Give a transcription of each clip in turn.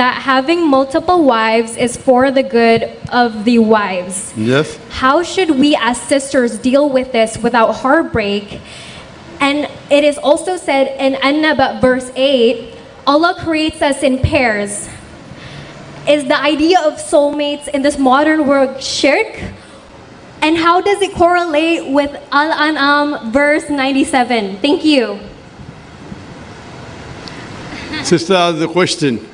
that having multiple wives is for the good of the wives. Yes. How should we as sisters deal with this without heartbreak? And it is also said in An-Naba verse 8, Allah creates us in pairs. Is the idea of soulmates in this modern world shirk? And how does it correlate with Al-An'am verse 97? Thank you. Sister asked the question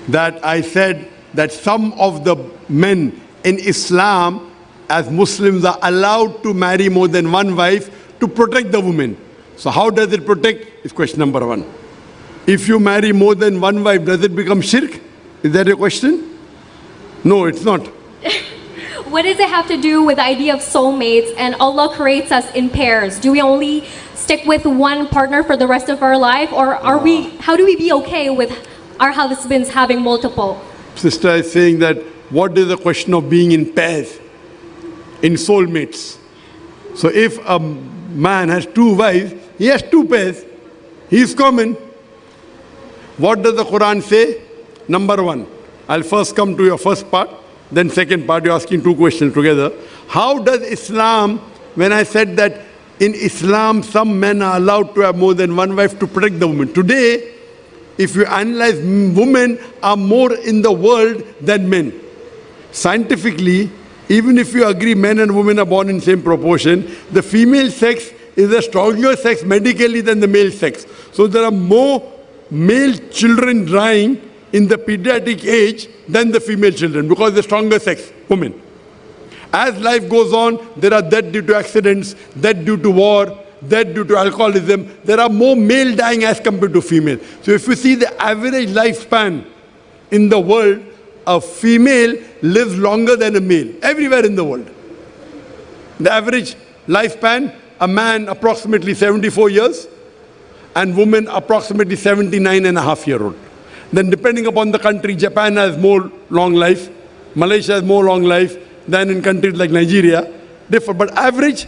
that I said that some of the men in Islam as Muslims are allowed to marry more than one wife to protect the woman. So how does it protect? Is question number one. If you marry more than one wife, does it become shirk? Is that a question? No, it's not. What does it have to do with the idea of soulmates and Allah creates us in pairs? Do we only stick with one partner for the rest of our life, or how do we be okay with our husbands having multiple? Sister is saying that what is the question of being in pairs, in soulmates? So if a man has two wives, he has two pairs. He is common. What does the Quran say? Number one, I'll first come to your first part, then second part, you're asking two questions together. How does Islam, when I said that in Islam some men are allowed to have more than one wife to protect the woman. Today, if you analyze, women are more in the world than men. Scientifically, even if you agree men and women are born in same proportion, the female sex is a stronger sex medically than the male sex. So there are more male children dying in the pediatric age than the female children because the stronger sex, women. As life goes on, there are death due to accidents, death due to war, death due to alcoholism. There are more male dying as compared to female. So if you see the average lifespan in the world, a female lives longer than a male, everywhere in the world. The average lifespan, a man approximately 74 years, and women approximately 79.5-year-old. Then depending upon the country, Japan has more long life, Malaysia has more long life than in countries like Nigeria. Differ, but average,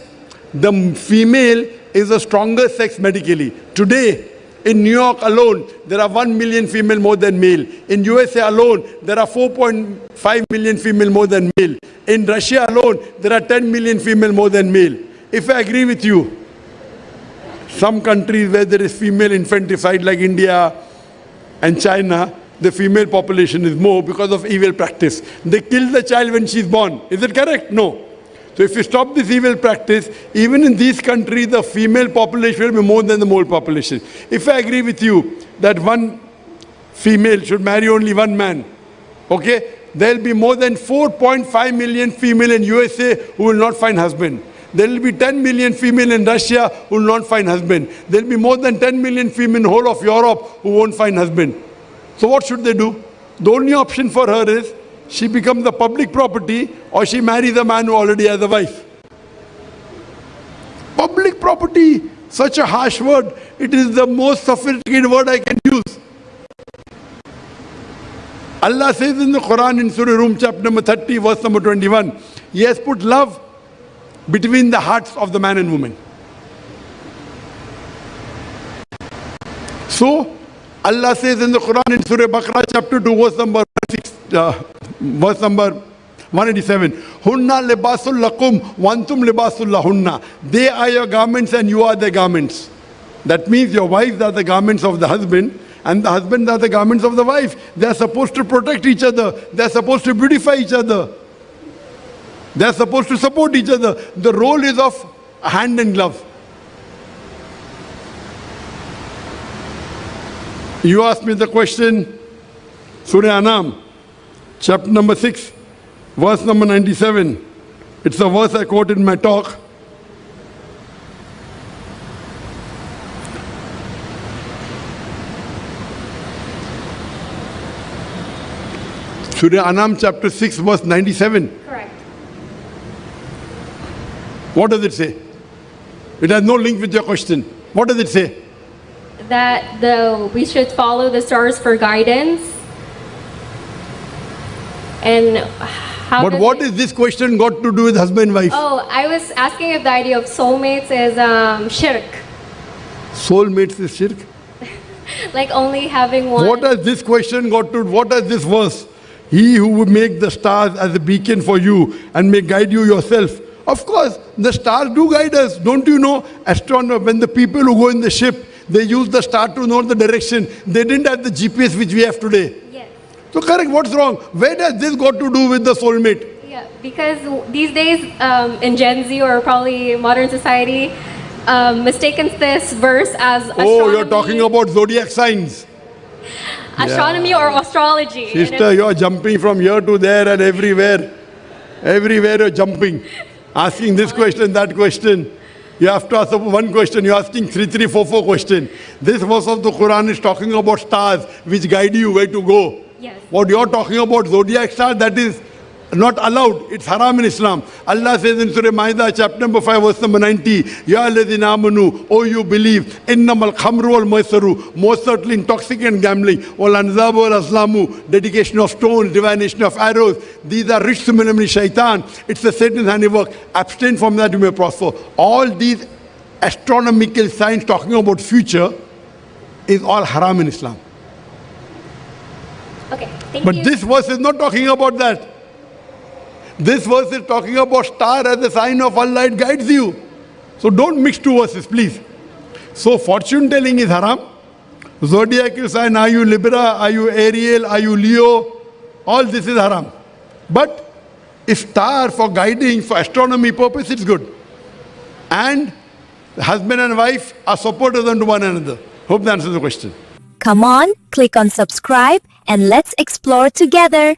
the female is a stronger sex medically. Today, in New York alone, there are 1 million female more than male. In USA alone, there are 4.5 million female more than male. In Russia alone, there are 10 million female more than male. If I agree with you, some countries where there is female infanticide like India and China, the female population is more because of evil practice. They kill the child when she's born. Is it correct? No. So if you stop this evil practice, even in these countries, the female population will be more than the male population. If I agree with you that one female should marry only one man, okay, there will be more than 4.5 million female in USA who will not find husband. There will be 10 million female in Russia who will not find husband. There will be more than 10 million female in the whole of Europe who won't find husband. So what should they do? The only option for her is she becomes the public property or she marries a man who already has a wife. Public property, such a harsh word. It is the most sophisticated word I can use. Allah says in the Quran in Surah Rum chapter number 30 verse number 21, He has put love between the hearts of the man and woman. So, Allah says in the Quran in Surah Baqarah chapter 2 verse number 187, Hunna libasul lakum wantum libasul lahunna. They are your garments and you are their garments. That means your wives are the garments of the husband and the husbands are the garments of the wife. They are supposed to protect each other. They are supposed to beautify each other. They are supposed to support each other. The role is of hand and glove. You asked me the question, Surah Anam, chapter number 6, verse number 97. It's a verse I quoted in my talk. Surah Anam, chapter 6, verse 97. Correct. What does it say? It has no link with your question. What does it say? That we should follow the stars for guidance. And how But what is this question got to do with husband and wife? Oh, I was asking if the idea of soulmates is shirk. Soulmates is shirk? Like only having one. What has this question got to, what has this verse? He who will make the stars as a beacon for you and may guide you yourself. Of course, the stars do guide us. Don't you know, astronomers, when the people who go in the ship, they use the star to know the direction. They didn't have the GPS which we have today. Yes. So correct, what's wrong? Where does this got to do with the soulmate? Yeah, because these days in Gen Z or probably modern society, mistaken this verse as astronomy. Oh, you're talking about zodiac signs. Astronomy or astrology. Sister, you're jumping from here to there and everywhere. Everywhere you're jumping. Asking this question, that question. You have to ask one question, you're asking 3, 4 question. This verse of the Quran is talking about stars which guide you where to go. Yes. What you're talking about, zodiac star, that is not allowed. It's haram in Islam. Allah says in Surah Ma'idah, chapter number 5, verse number 90, Ya alladhina amanu, O you believe, innamal khamru wal maisaru, most certainly intoxicant gambling, wal anzabu wal aslamu, dedication of stones, divination of arrows, these are rich min shaitan. It's the Satan's handiwork. Abstain from that, you may prosper. All these astronomical signs talking about future is all haram in Islam. Okay, thank But you. this verse is not talking about that. This verse is talking about star as a sign of Allah, it guides you. So don't mix two verses, please. So fortune telling is haram. Zodiacal sign, are you Libra, are you Ariel, are you Leo? All this is haram. But if star for guiding, for astronomy purpose, it's good. And husband and wife are supporters unto one another. Hope that answers the question. Come on, click on subscribe and let's explore together.